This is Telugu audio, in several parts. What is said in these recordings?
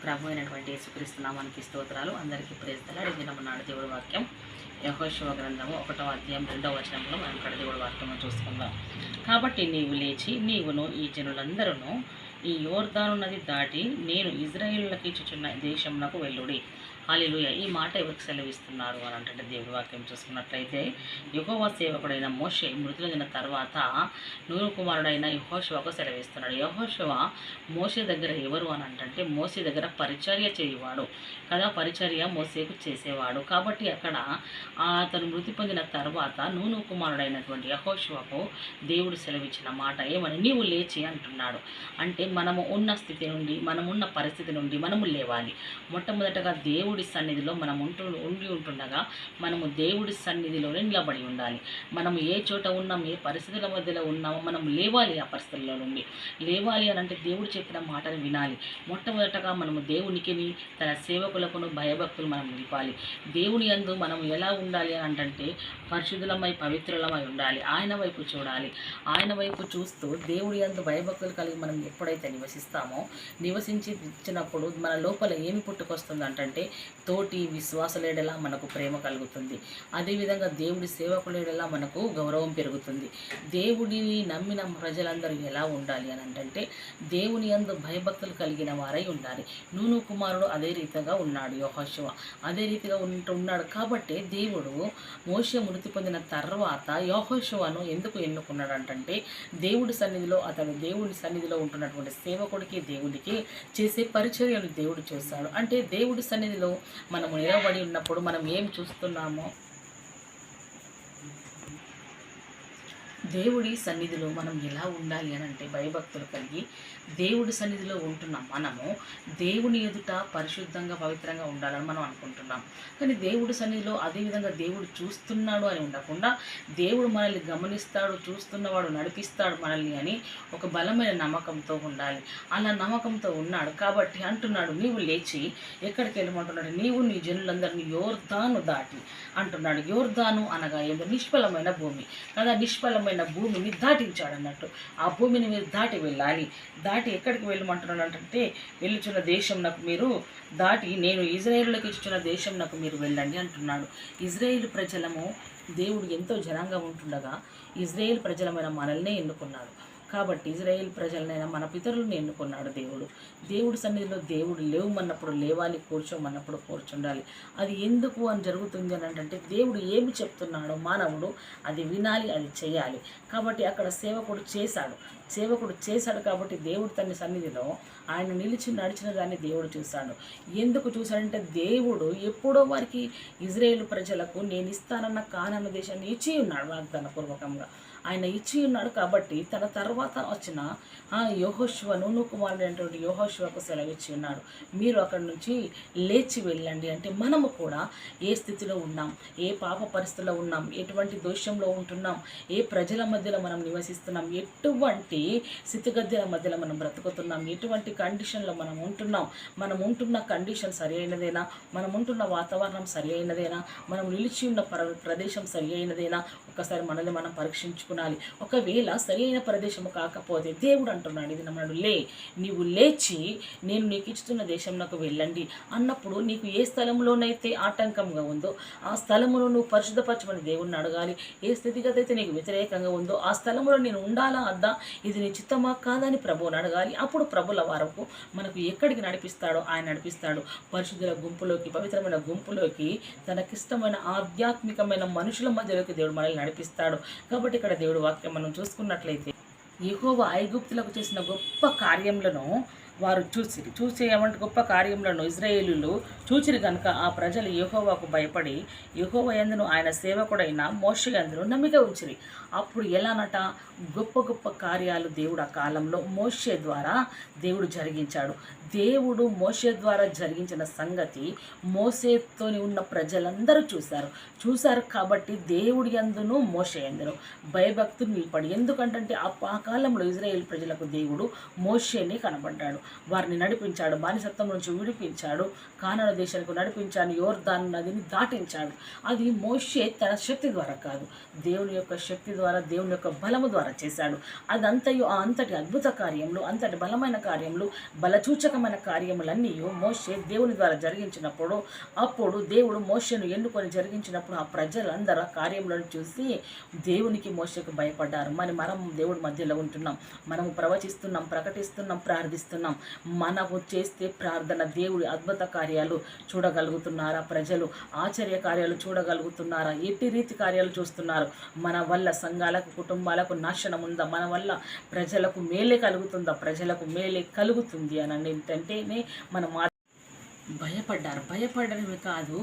ప్రభు అయినటువంటి యేసుక్రీస్తు నామానికి స్తోత్రాలు. అందరికీ ప్రేజ్ ది లార్డ్. దినమన్నాడు దేవుడి వాక్యం యెహోషువ గ్రంథము 1వ అధ్యాయం 2వ వచనంలో మనం ఇక్కడ దేవుడి వాక్యము చూసుకుందాం. కాబట్టి నీవు లేచి నీవును ఈ జనులందరూ ఈ యోర్దాను నది దాటి నేను ఇజ్రాయేలులకు ఇచ్చుచున్న దేశంనకు వెళ్ళుడి. హల్లెలూయా. ఈ మాట ఎవరికి సెలవిస్తున్నారు అని అంటే దేవుడి వాక్యం చూసుకున్నట్లయితే యెహోవా సేవకుడైన మోషే మృతులైన తర్వాత నూను కుమారుడైన యెహోషువకు సెలవిస్తున్నాడు. యెహోషువ మోషే దగ్గర ఎవరు అని అంటే మోషే దగ్గర పరిచర్య చేయవాడు కదా, పరిచర్య మోసేకు చేసేవాడు. కాబట్టి అక్కడ అతను మృతి పొందిన తర్వాత నూను కుమారుడైనటువంటి యెహోషువకు దేవుడు సెలవిచ్చిన మాట ఏమని, నీవు లేచి అంటున్నాడు. అంటే మనము ఉన్న స్థితి నుండి, మనమున్న పరిస్థితి నుండి మనము లేవాలి. మొట్టమొదటగా దేవుడి సన్నిధిలో మనం ఉండి ఉంటుండగా మనము దేవుడి సన్నిధిలోనే నిలబడి ఉండాలి. మనము ఏ చోట ఉన్నాం, ఏ పరిస్థితుల మధ్యలో ఉన్నామో మనం లేవాలి. ఆ పరిస్థితుల్లో నుండి లేవాలి అని అంటే దేవుడు చెప్పిన మాటను వినాలి. మొట్టమొదటగా మనము దేవునికి, తన సేవకులకును భయభక్తులు మనం నిలిపాలి. దేవుని యందు మనం ఎలా ఉండాలి అని అంటే పరిశుద్ధులమై పవిత్రులమై ఉండాలి. ఆయన వైపు చూడాలి. ఆయన వైపు చూస్తూ దేవుడి యందు భయభక్తులు కలిగి మనం ఎప్పుడైతే నివసించినప్పుడు మన లోపల ఏమి పుట్టుకొస్తుంది అంటే తోటి విశ్వాసులేడలా మనకు ప్రేమ కలుగుతుంది. అదేవిధంగా దేవుడి సేవకులేడలా మనకు గౌరవం పెరుగుతుంది. దేవుడిని నమ్మిన ప్రజలందరూ ఎలా ఉండాలి అని అంటే దేవుని యందు భయభక్తులు కలిగిన వారై ఉండాలి. నూను కుమారుడు అదే రీతిగా ఉన్నాడు. యెహోషువ అదే రీతిగా ఉన్నాడు. కాబట్టి దేవుడు మోషే మృతి పొందిన తర్వాత యెహోషువను ఎందుకు ఎన్నుకున్నాడు అంటే దేవుడి సన్నిధిలో ఉంటున్నటువంటి సేవకుడికి, దేవుడికి చేసే పరిచర్యను దేవుడు చూస్తాడు. అంటే దేవుడి సన్నిధిలో మనము నిలబడి ఉన్నప్పుడు మనం ఏం చూస్తున్నామో, దేవుడి సన్నిధిలో మనం ఎలా ఉండాలి అని అంటే భయభక్తులు కలిగి దేవుడి సన్నిధిలో ఉంటున్న మనము దేవుని ఎదుట పరిశుద్ధంగా పవిత్రంగా ఉండాలని మనం అనుకుంటున్నాం. కానీ దేవుడి సన్నిధిలో అదేవిధంగా దేవుడు చూస్తున్నాడు అని ఉండకుండా దేవుడు మనల్ని గమనిస్తాడు, చూస్తున్నవాడు నడిపిస్తాడు మనల్ని అని ఒక బలమైన నమ్మకంతో ఉండాలి. అలా నమ్మకంతో ఉన్నాడు కాబట్టి అంటున్నాడు, నీవు లేచి ఎక్కడికి వెళ్ళమంటున్నాడు, నీవు నీ జనులందరినీ యోర్దాను దాటి అంటున్నాడు. యోర్దాను అనగా ఏదో నిష్ఫలమైన భూమి కదా, నిష్ఫలమైన భూమిని దాటించాడు అన్నట్టు. ఆ భూమిని మీరు దాటి వెళ్ళాలి. దాటి ఎక్కడికి వెళ్ళమంటున్నాడు అంటే వెళ్ళుచున్న దేశం నాకు మీరు దాటి నేను ఇజ్రాయేలులకు ఇచ్చుచున్న దేశం నాకు మీరు వెళ్ళండి అంటున్నాడు. ఇజ్రాయేల్ ప్రజలము దేవుడు ఎంతో జనంగా ఉంటుండగా ఇజ్రాయేల్ ప్రజలమైన మనల్నే ఎన్నుకున్నాడు. కాబట్టి ఇజ్రాయేల్ ప్రజలనైనా మన పితరులను ఎన్నుకున్నాడు దేవుడు. దేవుడి సన్నిధిలో దేవుడు లేవమన్నప్పుడు లేవాలి, కూర్చోమన్నప్పుడు కూర్చుండాలి. అది ఎందుకు అని జరుగుతుంది అని అంటే దేవుడు ఏమి చెప్తున్నాడో మానవుడు అది వినాలి, అది చేయాలి. కాబట్టి అక్కడ సేవకుడు చేశాడు కాబట్టి దేవుడు తన సన్నిధిలో ఆయన నిలిచి నడిచిన దాన్ని దేవుడు చూశాడు. ఎందుకు చూశాడంటే దేవుడు ఎప్పుడో వారికి ఇజ్రాయేల్ ప్రజలకు నేను ఇస్తానన్న కానాను దేశాన్ని ఇచ్చి ఉన్నాడు వాగ్దాన పూర్వకంగా. ఆయన ఇచ్చి ఉన్నాడు కాబట్టి తన తర్వాత వచ్చిన యెహోషువ నూను కుమారుడైనటువంటి యెహోషువకు సెలవిచ్చి ఉన్నాడు, మీరు అక్కడి నుంచి లేచి వెళ్ళండి. అంటే మనము కూడా ఏ స్థితిలో ఉన్నాం, ఏ పాప పరిస్థితిలో ఉన్నాం, ఎటువంటి దోషంలో ఉంటున్నాం, ఏ ప్రజల మధ్యలో మనం నివసిస్తున్నాం, ఎటువంటి స్థితిగతుల మధ్యలో మనం బ్రతుకుతున్నాం, ఎటువంటి కండిషన్లో మనం ఉంటున్నాం, మనం ఉంటున్న కండిషన్ సరి అయినదేనా, మనం ఉంటున్న వాతావరణం సరి అయినదేనా, మనం నిలిచి ఉన్న ప్రదేశం సరి అయినదేనా, ఒక్కసారి మనల్ని మనం పరీక్షించుకోవాలి. ఒకవేళ సరి అయిన ప్రదేశము కాకపోతే దేవుడు అంటున్నాడు, ఇది నమ్మడు నీవు లేచి నేను నీకు ఇస్తున్న దేశంలోకి వెళ్ళండి అన్నప్పుడు నీకు ఏ స్థలంలోనైతే ఆటంకంగా ఉందో ఆ స్థలమును నువ్వు పరిశుద్ధపరచమని దేవుడిని అడగాలి. ఏ స్థితిగతి అయితే నీకు వ్యతిరేకంగా ఉందో ఆ స్థలంలో నేను ఉండాలా అద్దా, ఇది నీ చిత్తమా కాదని ప్రభువుని అడగాలి. అప్పుడు ప్రభుల వరకు మనకు ఎక్కడికి నడిపిస్తాడో ఆయన నడిపిస్తాడు. పరిశుద్ధుల గుంపులోకి, పవిత్రమైన గుంపులోకి, తనకిష్టమైన ఆధ్యాత్మికమైన మనుషుల మధ్యలోకి దేవుడు మనల్ని నడిపిస్తాడు. కాబట్టి ఇక్కడ దేవుడు వాక్యం మనం చూసుకున్నట్లయితే యెహోవా ఐగుప్తులకు చేసిన గొప్ప కార్యములను వారు ఏమంటే గొప్ప కార్యములను ఇజ్రాయేలీలు చూచిరి కనుక ఆ ప్రజలు యెహోవాకు భయపడి యెహోవా యందును ఆయన సేవకుడైన మోషే యందును నమ్మిక ఉంచిరి. అప్పుడు ఎలానట, గొప్ప గొప్ప కార్యాలు దేవుడు ఆ కాలంలో మోషే ద్వారా దేవుడు జరిగించాడు. దేవుడు మోషే ద్వారా జరిగించిన సంగతి మోషేతోని ఉన్న ప్రజలందరూ చూశారు కాబట్టి దేవుడి యందును మోషే యందును భయభక్తులు నిలబడి, ఎందుకంటే ఆ కాలంలో ఇజ్రాయేల్ ప్రజలకు దేవుడు మోషేని కనబడ్డాడు, వారిని నడిపించాడు, బానిసత్వం నుంచి విడిపించాడు, కానాను దేశానికి నడిపించాడు, యోర్దాను నదిని దాటించాడు. అది మోషే తన శక్తి ద్వారా కాదు, దేవుని యొక్క శక్తి ద్వారా, దేవుని యొక్క బలము ద్వారా చేశాడు. అదంతయు అంతటి అద్భుత కార్యములు, అంతటి బలమైన కార్యములు, బలచూచక నూతకమైన కార్యములన్నీ మోషే దేవుని ద్వారా జరిగించినప్పుడు, అప్పుడు దేవుడు మోషేను ఎన్నుకొని జరిగించినప్పుడు ఆ ప్రజలందరూ ఆ కార్యములను చూసి దేవునికి మోషేకు భయపడ్డారు. మనం దేవుడి మధ్యలో ఉంటున్నాం, మనము ప్రవచిస్తున్నాం, ప్రకటిస్తున్నాం, ప్రార్థిస్తున్నాం. మనము చేస్తే ప్రార్థన దేవుడి అద్భుత కార్యాలు చూడగలుగుతున్నారా? ప్రజలు ఆశ్చర్య కార్యాలు చూడగలుగుతున్నారా? ఎట్టి రీతి కార్యాలు చూస్తున్నారు? మన వల్ల సంఘాలకు, కుటుంబాలకు నాశనం ఉందా? మన వల్ల ప్రజలకు మేలే కలుగుతుందా? ప్రజలకు మేలే కలుగుతుంది అని ఏంటంటేనే మనం భయపడడమే కాదు,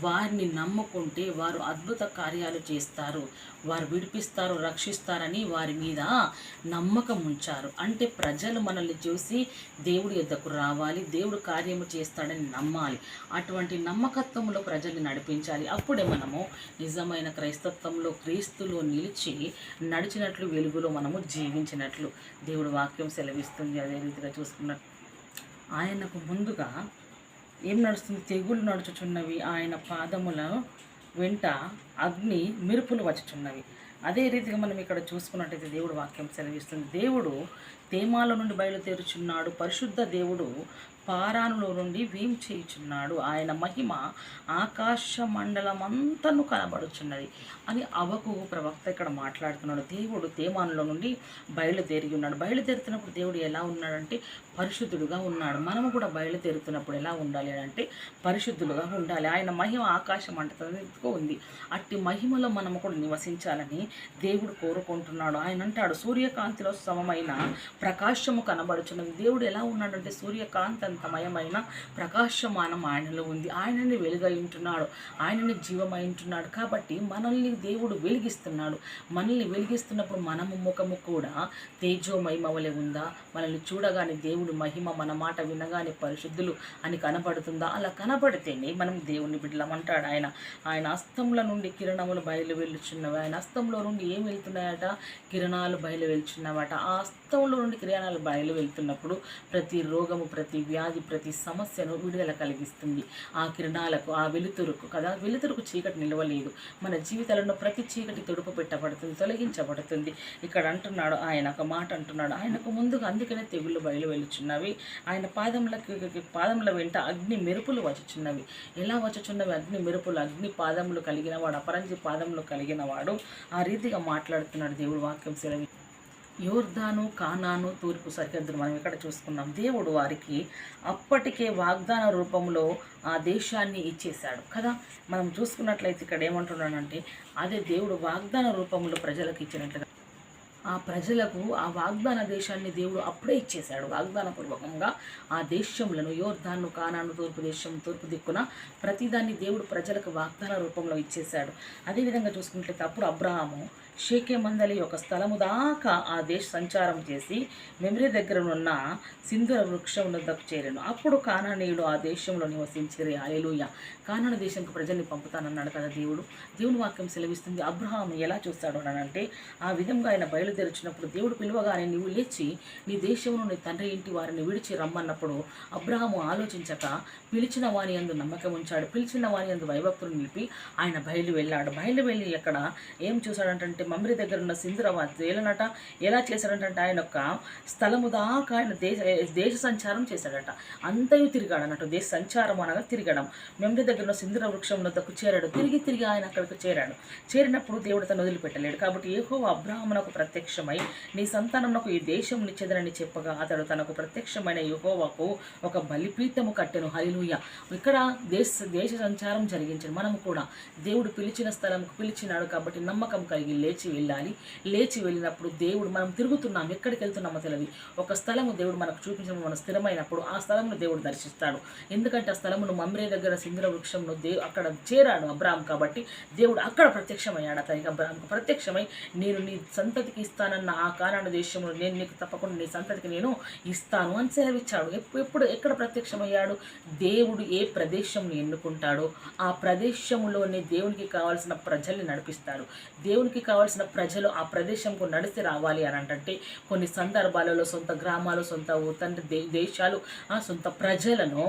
వారిని నమ్ముకుంటే వారు అద్భుత కార్యాలు చేస్తారు, వారు విడిపిస్తారు, రక్షిస్తారని వారి మీద నమ్మకం ఉంచారు. అంటే ప్రజలు మనల్ని చూసి దేవుడి యొద్దకు రావాలి, దేవుడు కార్యము చేస్తాడని నమ్మాలి. అటువంటి నమ్మకత్వంలో ప్రజల్ని నడిపించాలి. అప్పుడే మనము నిజమైన క్రైస్తత్వంలో, క్రీస్తులో నిలిచి నడిచినట్లు, వెలుగులో మనము జీవించినట్లు దేవుడు వాక్యం సెలవిస్తుంది. అదే రీతిగా చూసుకున్నట్టు ఆయనకు ముందుగా ఏం నడుస్తుంది? తెగులు నడుచుచున్నవి, ఆయన పాదముల వెంట అగ్ని మెరుపులు వచ్చుచున్నవి. అదే రీతిగా మనం ఇక్కడ చూసుకున్నట్టయితే దేవుడు వాక్యం సెలవిస్తుంది. దేవుడు తేమాల నుండి బయలుదేరుచున్నాడు, పరిశుద్ధ దేవుడు పారానులో నుండి చేయుచున్నాడు, ఆయన మహిమ ఆకాశ మండలమంతను కనబడుచున్నది అని హబక్కూకు ప్రవక్త ఇక్కడ మాట్లాడుతున్నాడు. దేవుడు తేమానులో నుండి బయలుదేరి ఉన్నాడు. బయలుదేరుతున్నప్పుడు దేవుడు ఎలా ఉన్నాడంటే పరిశుద్ధుడుగా ఉన్నాడు. మనము కూడా బయలుదేరుతున్నప్పుడు ఎలా ఉండాలి అంటే పరిశుద్ధులుగా ఉండాలి. ఆయన మహిమ ఆకాశ మండలంతో ఉంది. అట్టి మహిమలో మనము కూడా నివసించాలని దేవుడు కోరుకుంటున్నాడు. ఆయన అంటాడు, సూర్యకాంతిలో సమమైన ప్రకాశము కనబడుచున్నది. దేవుడు ఎలా ఉన్నాడంటే సూర్యకాంతంతమయమైన ప్రకాశమానం ఆయనలో ఉంది. ఆయనని వెలుగై ఉంటున్నాడు, ఆయనని జీవమై ఉంటున్నాడు. కాబట్టి మనల్ని దేవుడు వెలిగిస్తున్నాడు. మనల్ని వెలిగిస్తున్నప్పుడు మనము ముఖము కూడా తేజోమహిమ వలె ఉందా? మనల్ని చూడగానే దేవుడు మహిమ, మన మాట వినగానే పరిశుద్ధులు అని కనబడుతుందా? అలా కనబడితేనే మనం దేవుని బిడ్డలమంటాడు. ఆయన హస్తంలో నుండి కిరణములు బయలు వెళ్తున్నవి. ఆయన హస్తంలో నుండి ఏం వెళ్తున్నాయట? కిరణాలు బయలు వెళ్తున్నాయట. ఆ హస్తంలో నుండి కిరణాలు బయలు వెళ్తున్నప్పుడు ప్రతి రోగము, ప్రతి వ్యాధి, ప్రతి సమస్యను విడుదల కలిగిస్తుంది. ఆ కిరణాలకు, ఆ వెలుతురుకు కదా, వెలుతురుకు చీకటి నిలవలేదు. మన జీవితాలలో ప్రతి చీకటి తొడుపు పెట్టబడుతుంది, తొలగించబడుతుంది. ఇక్కడ అంటున్నాడు, ఆయన ఒక మాట అంటున్నాడు, ఆయనకు ముందుగా అందుకనే తెగుళ్ళు బయలు వెలుచున్నవి, ఆయన పాదముల వెంట అగ్ని మెరుపులు వచ్చుచున్నవి. ఎలా వచ్చుచున్నవి అగ్ని మెరుపులు? అగ్ని పాదములు కలిగిన వాడు, అపరంజి పాదములు కలిగిన వాడు. ఆ రీతిగా మాట్లాడుతున్నాడు దేవుడు వాక్యం సెలవి. యోర్దాను, కానాను, తూర్పు సరిహద్దును మనం ఇక్కడ చూసుకున్నాం. దేవుడు వారికి అప్పటికే వాగ్దాన రూపంలో ఆ దేశాన్ని ఇచ్చేశాడు కదా. మనం చూసుకున్నట్లయితే ఇక్కడ ఏమంటున్నాడంటే అదే దేవుడు వాగ్దాన రూపంలో ప్రజలకు ఇచ్చినట్లుగా ఆ ప్రజలకు ఆ వాగ్దాన దేశాన్ని దేవుడు అప్పుడే ఇచ్చేశాడు. వాగ్దానపూర్వకంగా ఆ దేశములను, యోర్దాను, కానాను, తూర్పు దేశం, తూర్పు దిక్కున ప్రతిదాన్ని దేవుడు ప్రజలకు వాగ్దాన రూపంలో ఇచ్చేశాడు. అదేవిధంగా చూసుకున్నట్లయితే అప్పుడు అబ్రహాము షేకెమందలి ఒక స్థలము దాకా ఆ దేశ సంచారం చేసి మెమ్రీ దగ్గర ఉన్న సింధూర వృక్షం వద్దకు చేరాను. అప్పుడు కానానీయుడు ఆ దేశంలో నివసించిరి. హల్లెలూయా. కానాను దేశంకు ప్రజల్ని పంపుతానన్నాడు కదా దేవుడు. దేవుని వాక్యం సెలవిస్తుంది. అబ్రహాము ఎలా చూస్తాడు అనంటే ఆ విధంగా ఆయన బయలుదేరుచినప్పుడు దేవుడు పిలువగానే నీవు లేచి నీ దేశమును, నీ తండ్రి ఇంటి వారిని విడిచి రమ్మన్నప్పుడు అబ్రహాము ఆలోచించక పిలిచిన వాని యందు నమ్మకం ఉంచాడు. పిలిచిన వాని యందు భయభక్తులు నిలిపి ఆయన బయలు వెళ్ళాడు. బయలు వెళ్ళి అక్కడ ఏం చూశాడంటే మమ్రీ దగ్గర ఉన్న సింధురవాది ఏలనట. ఎలా చేశాడంటే ఆయన యొక్క స్థలము దాకా ఆయన దేశ సంచారం చేశాడట. అంతయు తిరిగాడు అన్నట్టు. దేశ సంచారం అనగా తిరగడం. మమ్రీ దగ్గర ఉన్న సింధుర వృక్షం వద్దకు చేరాడు. తిరిగి ఆయన అక్కడికి చేరాడు. చేరినప్పుడు దేవుడు తను వదిలిపెట్టలేడు. కాబట్టి యెహోవా అబ్రహామునకు ప్రత్యక్షమై నీ సంతానమునకు ఈ దేశం నిచ్చెదనని చెప్పగా అతడు తనకు ప్రత్యక్షమైన యెహోవాకు ఒక బలిపీఠము కట్టెను. హల్లెలూయా. ఇక్కడ దేశ సంచారం జరిగించాడు. మనము కూడా దేవుడు పిలిచిన స్థలంకు పిలిచినాడు కాబట్టి నమ్మకం కలిగి లేచి వెళ్ళాలి. లేచి వెళ్ళినప్పుడు దేవుడు మనం తిరుగుతున్నాం, ఎక్కడికి వెళ్తున్నామో తెలియదు. ఒక స్థలము దేవుడు మనకు చూపించడం, మనం స్థిరమైనప్పుడు ఆ స్థలమును దేవుడు దర్శిస్తాడు. ఎందుకంటే ఆ స్థలమును మమ్రే దగ్గర సింధూర వృక్షంలో అక్కడ చేరాడు అబ్రాహాం. కాబట్టి దేవుడు అక్కడ ప్రత్యక్షమయ్యాడు. అతనికి అబ్రాహాంకు ప్రత్యక్షమై నేను నీ సంతతికి ఇస్తానన్న ఆ కానాను దేశంలో నేను నీకు తప్పకుండా నీ సంతతికి నేను ఇస్తాను అని సెలవిచ్చాడు. ఎక్కడ ప్రత్యక్షమయ్యాడు? దేవుడు ఏ ప్రదేశంను ఎన్నుకుంటాడో ఆ ప్రదేశంలోనే దేవునికి కావాల్సిన ప్రజల్ని నడిపిస్తాడు. దేవునికి కావాల్సిన రావాల్సిన ప్రజలు ఆ ప్రదేశంకు నడిచి రావాలి అని అంటే కొన్ని సందర్భాలలో సొంత గ్రామాలు, సొంత తండ్రి దేశాలు, సొంత ప్రజలను,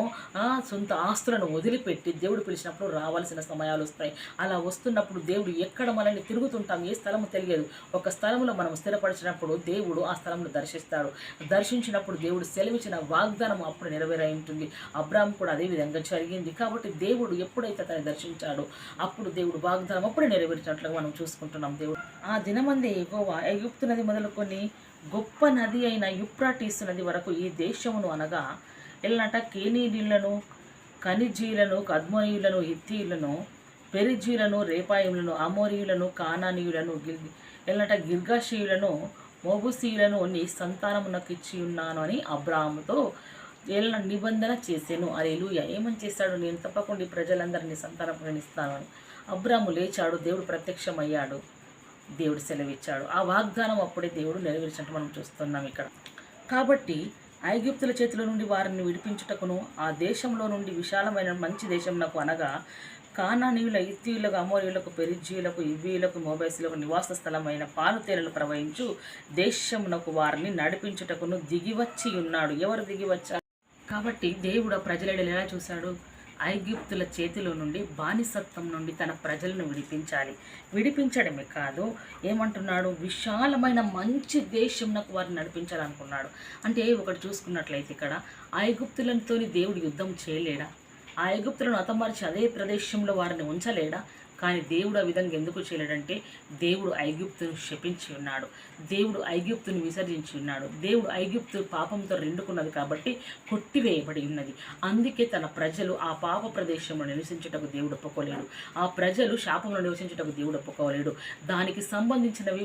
సొంత ఆస్తులను వదిలిపెట్టి దేవుడు పిలిచినప్పుడు రావాల్సిన సమయాలు వస్తాయి. అలా వస్తున్నప్పుడు దేవుడు ఎక్కడ మనల్ని తిరుగుతుంటాం, ఏ స్థలము తెలియదు. ఒక స్థలంలో మనం స్థిరపరిచినప్పుడు దేవుడు ఆ స్థలంలో దర్శిస్తాడు. దర్శించినప్పుడు దేవుడు సెలవిచ్చిన వాగ్దానం అప్పుడు నెరవేరై ఉంటుంది. అబ్రాహాం కూడా అదే విధంగా జరిగింది. కాబట్టి దేవుడు ఎప్పుడైతే తను దర్శించాడో అప్పుడు దేవుడు వాగ్దానం అప్పుడే నెరవేర్చినట్లుగా మనం చూసుకుంటున్నాం. దేవుడు ఆ దినమందే యెహోవా ఐగుప్తు నది మొదలుకొని గొప్ప నది అయిన యూఫ్రటీసు నది వరకు ఈ దేశమును అనగా ఎలాంట కేనీయులను, కనిజీలను, కద్మోనీయులను, హిత్తీయులను, పెరిజీలను, రేపాయిలను, అమోరీయులను, కానానీయులను, ఎలాంట గిర్గాషీయులను, మోబుసీయులను నీ సంతానమునకు ఇచ్చి ఉన్నాను అని అబ్రాహాముతో నిబంధన చేశాను. హల్లెలూయా. ఏమని చేశాడు? నేను తప్పకుండా ఈ ప్రజలందరినీ సంతానం ఇస్తాను అని. అబ్రాహాము లేచాడు, దేవుడు ప్రత్యక్షమయ్యాడు, దేవుడు సెలవిచ్చాడు. ఆ వాగ్దానం అప్పుడే దేవుడు నెరవేర్చినట్టు మనం చూస్తున్నాం ఇక్కడ. కాబట్టి ఐగుప్తుల చేతుల నుండి వారిని విడిపించుటకును ఆ దేశంలో నుండి విశాలమైన మంచి దేశంనకు అనగా కానానీయుల, హిత్తీయులకు, అమోరీయులకు, పెరిజీయులకు, ఇవ్వీయులకు, మోబేసులకు నివాస స్థలమైన పాలుతేనెలు ప్రవహించు దేశమునకు వారిని నడిపించుటకును దిగివచ్చి ఉన్నాడు. ఎవరు దిగివచ్చారు? కాబట్టి దేవుడు ఆ ప్రజలను ఎలా చూశాడు? ఐగుప్తుల చేతిలో నుండి, బానిసత్వం నుండి తన ప్రజలను విడిపించాలి. విడిపించడమే కాదు, ఏమంటున్నాడు? విశాలమైన మంచి దేశంనకు వారిని నడిపించాలనుకున్నాడు. అంటే ఒకటి చూసుకున్నట్లయితే ఇక్కడ ఐగుప్తులతో దేవుడు యుద్ధం చేయలేడా? ఆ ఐగుప్తులను హతమార్చి అదే ప్రదేశంలో వారిని ఉంచలేడా? కానీ దేవుడు ఆ విధంగా ఎందుకు చేయలేడంటే దేవుడు ఐగుప్తును శపించి ఉన్నాడు. దేవుడు ఐగుప్తును విసర్జించి ఉన్నాడు. దేవుడు ఐగుప్తు పాపంతో రెండుకున్నది కాబట్టి కొట్టివేయబడి ఉన్నది. అందుకే తన ప్రజలు ఆ పాప ప్రదేశంలో నివసించుటకు దేవుడు ఒప్పుకోలేడు. ఆ ప్రజలు శాపంలో నివసించుటకు దేవుడు ఒప్పుకోలేడు. దానికి సంబంధించినవి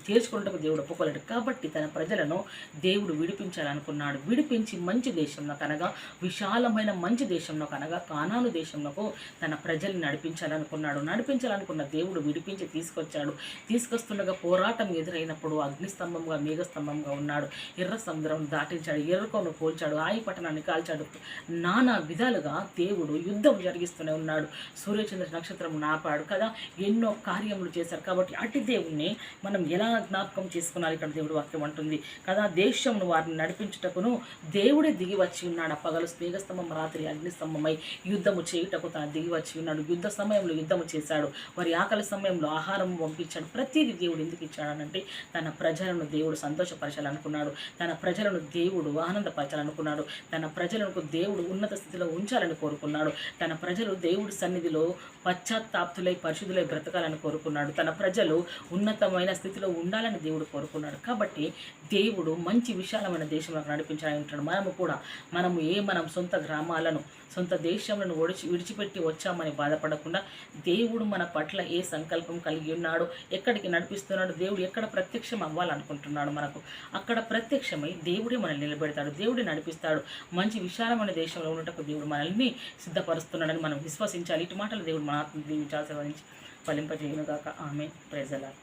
చేర్చుకున్నటకు దేవుడు ఒప్పుకోలేడు. కాబట్టి తన ప్రజలను దేవుడు విడిపించాలనుకున్నాడు. విడిపించి మంచి దేశంలో కనగా, విశాలమైన మంచి దేశంలో కనగా కానాను దేశంలో తన ప్రజల్ని నడిపించాలనుకున్న దేవుడు విడిపించి తీసుకొచ్చాడు. తీసుకొస్తుండగా పోరాటం ఎదురైనప్పుడు అగ్నిస్తంభంగా, మేఘస్తంభంగా ఉన్నాడు. ఎర్ర సముద్రం దాటించాడు, ఎర్రకోను పోల్చాడు, ఆయి పట్టణాన్ని కాల్చాడు. నానా విధాలుగా దేవుడు యుద్ధం జరిగిస్తూనే ఉన్నాడు. సూర్యచంద్ర నక్షత్రం నాపాడు కదా, ఎన్నో కార్యములు చేశారు. కాబట్టి అటు దేవుణ్ణి మనం ఎలా జ్ఞాపకం చేసుకున్నాలి? ఇక్కడ దేవుడు వాక్యం అంటుంది కదా, దేశంను వారిని నడిపించుటకును దేవుడే దిగి వచ్చి ఉన్నాడు. పగలు మేఘస్తంభం, రాత్రి అగ్నిస్తంభమై యుద్ధము చేయుటకు తాను దిగి వచ్చి ఉన్నాడు. యుద్ధ సమయంలో యుద్ధము చేశాడు. వారి ఆకలి సమయంలో ఆహారం పంపించాడు. ప్రతిదీ దేవుడు ఎందుకు ఇచ్చాడనంటే తన ప్రజలను దేవుడు సంతోషపరచాలనుకున్నాడు. తన ప్రజలను దేవుడు ఆనందపరచాలనుకున్నాడు. తన ప్రజలకు దేవుడు ఉన్నత స్థితిలో ఉంచాలని కోరుకున్నాడు. తన ప్రజలు దేవుడి సన్నిధిలో పశ్చాత్తాప్తులై పరిశుద్ధులై బ్రతకాలని కోరుకున్నాడు. తన ప్రజలు ఉన్నతమైన స్థితిలో ఉండాలని దేవుడు కోరుకున్నాడు. కాబట్టి దేవుడు మంచి విశాలమైన దేశంలో నడిపించాలని ఉంటాడు. మనం సొంత గ్రామాలను, సొంత దేశంలో విడిచిపెట్టి వచ్చామని బాధపడకుండా దేవుడు మన పట్ల ఏ సంకల్పం కలిగి ఉన్నాడో, ఎక్కడికి నడిపిస్తున్నాడు, దేవుడు ఎక్కడ ప్రత్యక్షం అవ్వాలనుకుంటున్నాడు మనకు అక్కడ ప్రత్యక్షమై దేవుడే మనల్ని నిలబెడతాడు, దేవుడే నడిపిస్తాడు. మంచి విశాలమైన దేశంలో ఉండటకు దేవుడు మనల్ని సిద్ధపరుస్తున్నాడని మనం విశ్వసించాలి. ఇటు మాటలు దేవుడు మన ఆత్మ దీవించి ఆశీర్వదించి ఫలింపజేయునుగాక. ఆమేన్. Praise the lord.